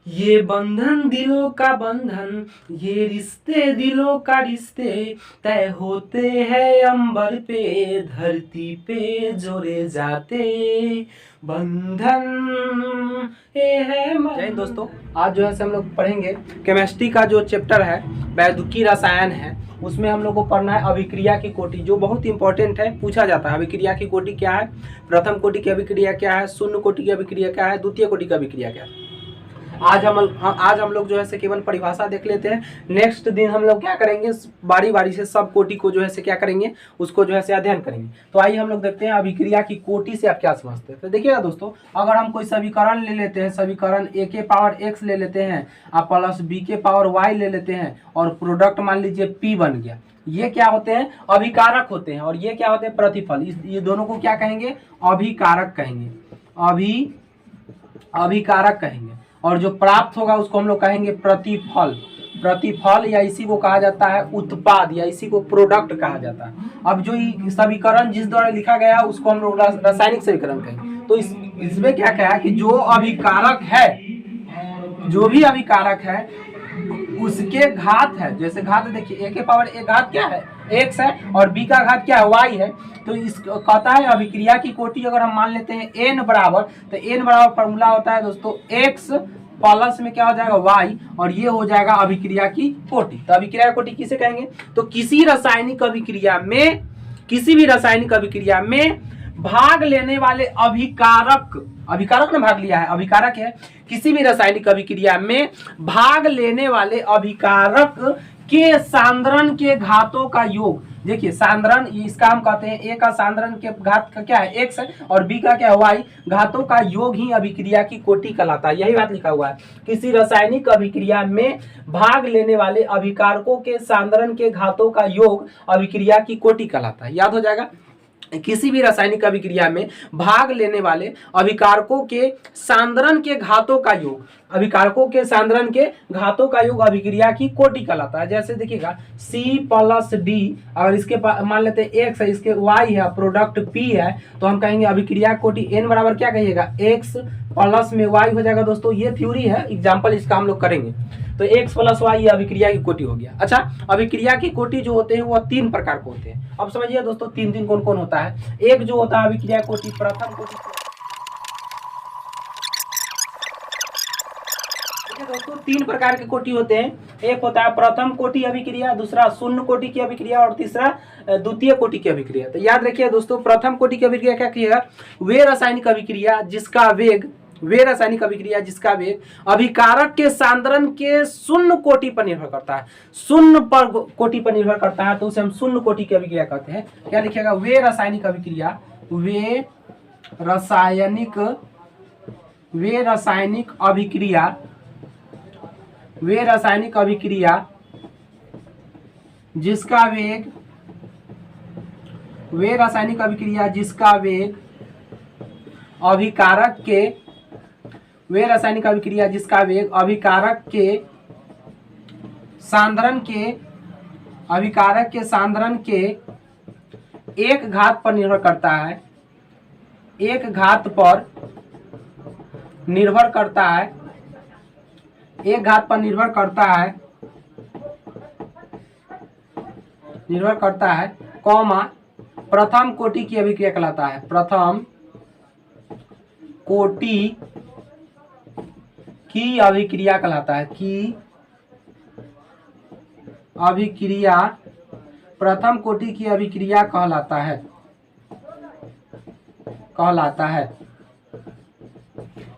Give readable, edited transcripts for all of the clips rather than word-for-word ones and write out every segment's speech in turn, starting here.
ये बंधन दिलों का बंधन, ये रिश्ते दिलों का रिश्ते, तय होते हैं अंबर पे, धरती पे जोड़े जाते बंधन ये है। जय हिंद दोस्तों, आज जो है हम लोग पढ़ेंगे केमिस्ट्री का जो चैप्टर है वैद्युतीय रसायन है, उसमें हम लोग को पढ़ना है अभिक्रिया की कोटि, जो बहुत इंपॉर्टेंट है, पूछा जाता है। अभिक्रिया की कोटि क्या है, प्रथम कोटि की अभिक्रिया क्या है, शून्य कोटि की अभिक्रिया क्या है, द्वितीय कोटि की अभिक्रिया क्या है। आज हम लोग जो है केवल परिभाषा देख लेते हैं। नेक्स्ट दिन हम लोग क्या करेंगे, बारी बारी से सब कोटि को जो है क्या करेंगे, उसको जो है अध्ययन करेंगे। तो आइए हम लोग देखते हैं अभिक्रिया की कोटि से आप क्या समझते हैं। तो देखिएगा दोस्तों, अगर हम कोई समीकरण ले लेते हैं, समीकरण a के पावर x ले लेते हैं, आप प्लस b के पावर y ले लेते हैं, और प्रोडक्ट मान लीजिए p बन गया। ये क्या होते हैं, अभिकारक होते हैं, और ये क्या होते हैं, प्रतिफल। ये दोनों को क्या कहेंगे, अभिकारक कहेंगे, अभिकारक कहेंगे। और जो प्राप्त होगा उसको हम लोग कहेंगे प्रतिफल, प्रतिफल, या इसी को कहा जाता है उत्पाद, या इसी को प्रोडक्ट कहा जाता है। अब जो समीकरण जिस द्वारा लिखा गया उसको हम लोग रासायनिक समीकरण कहेंगे। तो इसमें क्या कहा कि जो अभिकारक है, जो भी अभिकारक है उसके घात है, जैसे घात देखिए a के पावर a घात क्या है, x है, और b का घात क्या है, y है। तो इस कहता है अभिक्रिया की कोटि अगर हम मान लेते हैं n बराबर, तो n बराबर फॉर्मूला होता है दोस्तों x प्लस में क्या हो जाएगा y, और ये हो जाएगा अभिक्रिया की कोटि। तो अभिक्रिया की कोटि किसे कहेंगे, तो किसी रासायनिक अभिक्रिया में, किसी भी रासायनिक अभिक्रिया में भाग लेने वाले अभिकारक, अभिकारक ने भाग लिया है, अभिकारक है, किसी भी रासायनिक अभिक्रिया में भाग लेने वाले अभिकारक के सांद्रण के घातों का योग। देखिए सांद्रण, इसका हम कहते हैं a का सांद्रण के घात का क्या है, x है, और b का क्या है, y, घातों का योग ही अभिक्रिया की कोटि कहलाता है। यही बात लिखा हुआ है, किसी रासायनिक अभिक्रिया में भाग लेने वाले अभिकारकों के सांद्रण के घातों का योग अभिक्रिया की कोटि कहलाता है। याद हो जाएगा, किसी भी रासायनिक अभिक्रिया में भाग लेने वाले अभिकारकों के सांद्रण के घातों का योग, अभिकारकों के सांद्रण के घातों का योग अभिक्रिया की कोटि कहलाता है। जैसे देखिएगा C प्लस D, अगर इसके मान लेते हैं x है, इसके y है, प्रोडक्ट p है, तो हम कहेंगे अभिक्रिया कोटि n बराबर क्या कहिएगा, x प्लस में y हो जाएगा। दोस्तों ये थ्योरी है, एग्जाम्पल इसका हम लोग करेंगे। तो x प्लस y ये अभिक्रिया की कोटि हो गया। अच्छा, अभिक्रिया की कोटि जो होते हैं वो 3 प्रकार के होते हैं। अब समझिए दोस्तों, 3 कौन कौन होता है। एक जो होता है अभिक्रिया कोटि, प्रथम कोटि, दोस्तों 3 प्रकार के कोटि होते हैं। एक होता है प्रथम कोटि अभिक्रिया, दूसरा शून्य कोटि की अभिक्रिया, और तीसरा द्वितीय कोटि की अभिक्रिया। तो याद रखिए दोस्तों, प्रथम कोटि की अभिक्रिया क्या कहिएगा, वे रासायनिक अभिक्रिया जिसका वेग, वे रासायनिक अभिक्रिया जिसका वेग अभिकारक के सांद्रण के शून्य कोटि पर निर्भर करता है, शून्य पर कोटि पर निर्भर करता है, तो उसे हम शून्य कोटि की अभिक्रिया कहते हैं। क्या लिखिएगा, वे रासायनिक अभिक्रिया, वे रासायनिक अभिक्रिया, वे रासायनिक अभिक्रिया जिसका वेग, वे रासायनिक अभिक्रिया जिसका वेग अभिकारक के, वे रासायनिक अभिक्रिया जिसका वेग अभिकारक के सांद्रण के, अभिकारक के सांद्रण के एक घात पर निर्भर करता है, एक घात पर निर्भर करता है, एक घात पर निर्भर करता है, निर्भर करता है, कॉमा प्रथम कोटि की अभिक्रिया कहलाता है, प्रथम कोटि की अभिक्रिया कहलाता है, की अभिक्रिया प्रथम कोटि की अभिक्रिया कहलाता है, कहलाता है।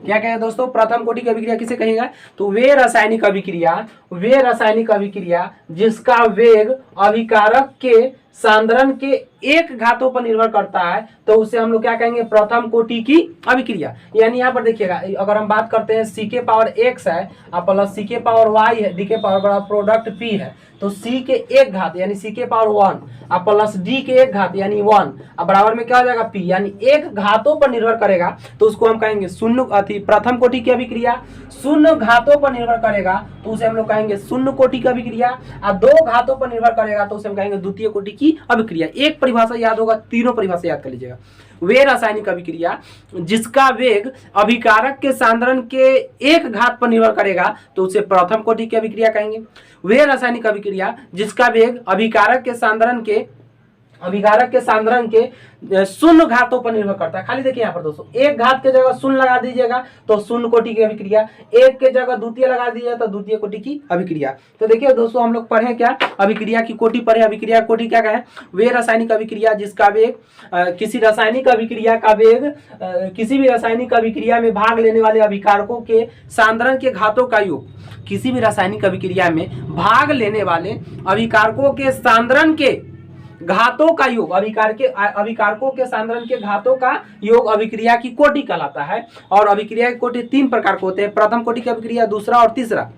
क्या कहें दोस्तों, प्रथम कोटि की अभिक्रिया किसे कहेगा, तो वे रासायनिक अभिक्रिया, वे रासायनिक अभिक्रिया जिसका वेग अभिकारक के सांद्रण के एक घातों पर निर्भर करता है, तो उसे हम लोग क्या कहेंगे, प्रथम कोटि की अभिक्रिया। यानी यहाँ पर देखिएगा, अगर हम बात करते हैं C के पावर x है, प्लस C के पावर y है, D के पावर प्रोडक्ट p है, तो C के एक घात यानी C के पावर 1 प्लस D के एक घात यानी 1, अब बराबर में क्या हो जाएगा p, यानी एक घातों पर निर्भर करेगा, तो उसको हम कहेंगे शून्य, प्रथम कोटि की अभिक्रिया। शून्य घातों पर निर्भर करेगा तो उसे हम लोग कहेंगे शून्य कोटि की अभिक्रिया, और 2 घातों पर निर्भर करेगा तो उसे हम कहेंगे द्वितीय कोटि की अभिक्रिया। एक परिभाषा याद होगा, तीनों परिभाषा याद कर लीजिएगा। वे रासायनिक अभिक्रिया जिसका वेग अभिकारक के सांद्रण के एक घात पर निर्भर करेगा तो उसे प्रथम कोटि की अभिक्रिया कहेंगे। वे रासायनिक अभिक्रिया जिसका वेग अभिकारक के सांद्रण के शून्य घातों पर निर्भर करता है। खाली देखिए यहाँ पर दोस्तों, एक घात के जगह शून्य लगा दीजिएगा तो शून्य कोटि की अभिक्रिया, एक के जगह द्वितीय लगा दीजिएगा तो द्वितीय कोटि की अभिक्रिया। तो देखिए दोस्तों, हम लोग पढ़े क्या, अभिक्रिया की कोटि पढ़े। अभिक्रिया कोटि क्या कहे, वे रासायनिक अभिक्रिया जिसका वेग किसी भी रासायनिक अभिक्रिया में भाग लेने वाले अभिकारकों के सांद्रण के घातों का योग, किसी भी रासायनिक अभिक्रिया में भाग लेने वाले अभिकारकों के सांद्रण के घातों का योग, अभिकारकों के सांद्रण के घातों का योग अभिक्रिया की कोटि कहलाता है। और अभिक्रिया की कोटि तीन प्रकार के होते हैं, प्रथम कोटि की अभिक्रिया, दूसरा और तीसरा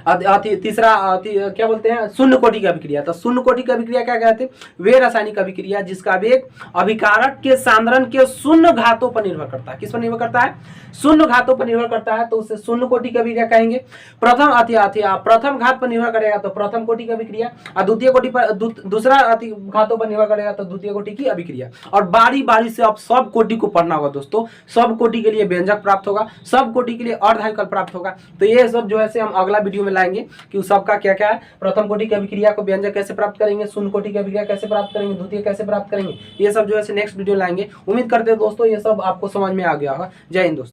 क्या बोलते हैं, शून्य कोटि की अभिक्रिया। तो शून्य कोटि की अभिक्रिया क्या कहते हैं, वे रासायनिक अभिक्रिया जिसका वेग अभिकारक के सांद्रण के शून्य घातों पर निर्भर करता है। किस पर निर्भर करता है, शून्य घातों पर निर्भर करता है, तो उसे शून्य कोटि की अभिक्रिया कहेंगे। प्रथम घात पर निर्भर करेगा तो प्रथम कोटि की अभिक्रिया, और द्वितीय कोटि पर दूसरा घातों पर निर्भर करेगा तो द्वितीय कोटि की अभिक्रिया। और बारी बारी से आप सब कोटि को पढ़ना होगा दोस्तों। सब कोटि के लिए व्यंजक प्राप्त होगा, सब कोटि के लिए अर्धविकल्प प्राप्त होगा। तो ये सब जो है हम अगला वीडियो में लाएंगे कि उस सबका क्या क्या है, प्रथम कोटि की अभिक्रिया को व्यंजक कैसे प्राप्त करेंगे, शून्य कोटि की अभिक्रिया कैसे प्राप्त करेंगे, द्वितीय कैसे प्राप्त करेंगे, ये सब जो है नेक्स्ट वीडियो लाएंगे। उम्मीद करते हैं दोस्तों ये सब आपको समझ में आ गया होगा। जय हिंद दोस्तों।